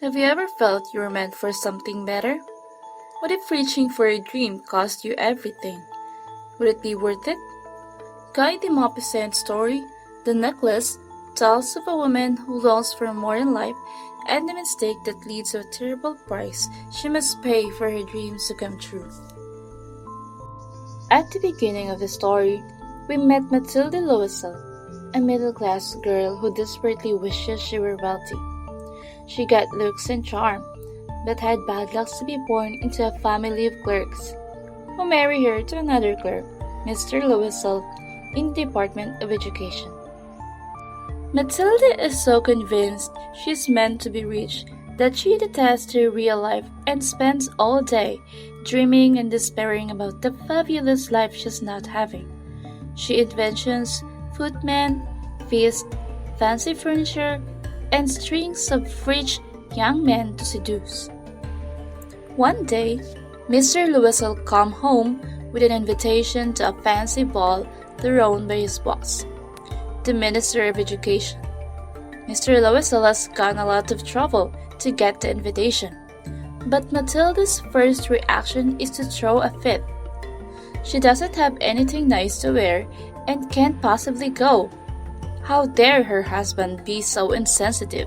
Have you ever felt you were meant for something better? What if reaching for a dream cost you everything? Would it be worth it? Guy de Maupassant's story, The Necklace, tells of a woman who longs for more in life and the mistake that leads to a terrible price she must pay for her dreams to come true. At the beginning of the story, we met Mathilde Loisel, a middle-class girl who desperately wishes she were wealthy. She got looks and charm, but had bad luck to be born into a family of clerks, who marry her to another clerk, Mr. Loisel, in the Department of Education. Mathilde is so convinced she's meant to be rich that she detests her real life and spends all day dreaming and despairing about the fabulous life she's not having. She inventions footmen, feasts, fancy furniture, and strings of rich young men to seduce. One day, Mr. Loisel comes home with an invitation to a fancy ball thrown by his boss, the Minister of Education. Mr. Loisel has gone a lot of trouble to get the invitation, but Mathilde's first reaction is to throw a fit. She doesn't have anything nice to wear and can't possibly go. How dare her husband be so insensitive?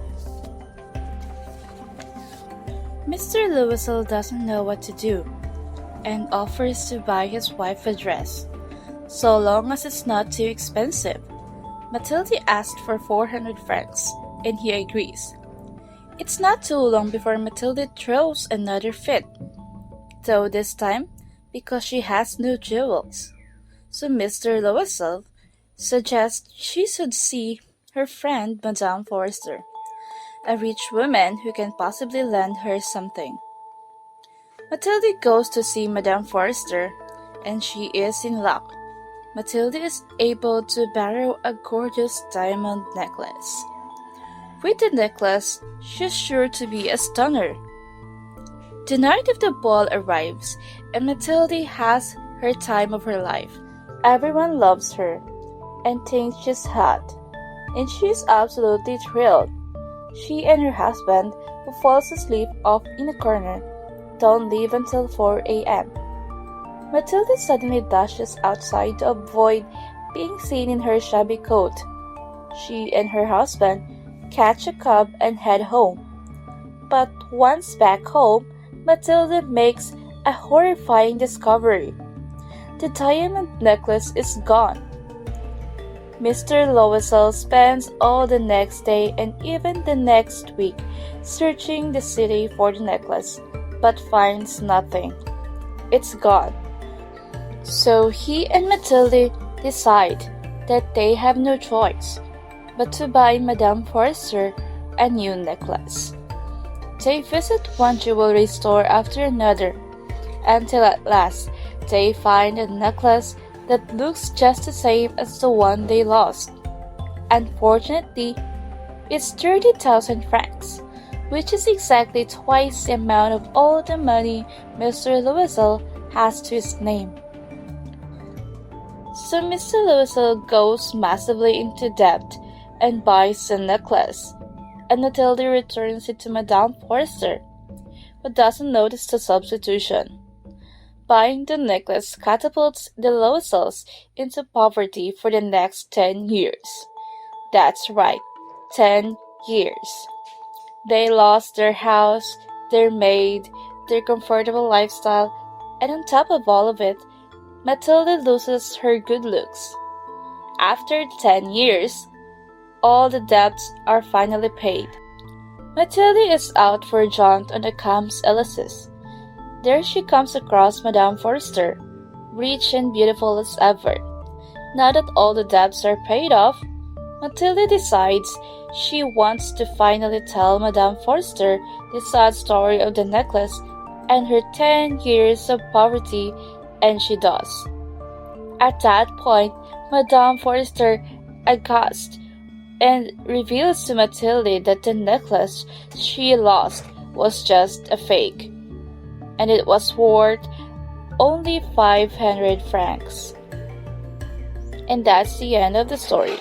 Mr. Loisel doesn't know what to do and offers to buy his wife a dress, so long as it's not too expensive. Mathilde asked for 400 francs, and he agrees. It's not too long before Mathilde throws another fit, though this time because she has no jewels. So Mr. Loisel suggests she should see her friend Madame Forster, a rich woman who can possibly lend her something. Mathilde goes to see Madame Forster, and she is in luck. Mathilde is able to borrow a gorgeous diamond necklace. With the necklace, she's sure to be a stunner. The night of the ball arrives, and Mathilde has her time of her life. Everyone loves her and thinks she's hot, and she's absolutely thrilled. She and her husband, who falls asleep off in a corner, don't leave until 4 a.m. Mathilde suddenly dashes outside to avoid being seen in her shabby coat. She and her husband catch a cab and head home. But once back home, Mathilde makes a horrifying discovery. The diamond necklace is gone. Mr. Loisel spends all the next day and even the next week searching the city for the necklace, but finds nothing. It's gone. So he and Mathilde decide that they have no choice but to buy Madame Forster a new necklace. They visit one jewelry store after another, until at last they find a necklace that looks just the same as the one they lost. Unfortunately, it's 30,000 francs, which is exactly twice the amount of all the money Mr. Loisel has to his name. So Mr. Loisel goes massively into debt and buys the necklace, and Mathilde returns it to Madame Forster, who doesn't notice the substitution. Buying the necklace catapults the Loisels into poverty for the next 10 years. That's right, 10 years. They lost their house, their maid, their comfortable lifestyle, and on top of all of it, Mathilde loses her good looks. After 10 years, all the debts are finally paid. Mathilde is out for a jaunt on the Champs-Élysées. There she comes across Madame Forster, rich and beautiful as ever. Now that all the debts are paid off, Mathilde decides she wants to finally tell Madame Forster the sad story of the necklace and her 10 years of poverty, and she does. At that point, Madame Forster, aghast, and reveals to Mathilde that the necklace she lost was just a fake, and it was worth only 500 francs. And that's the end of the story.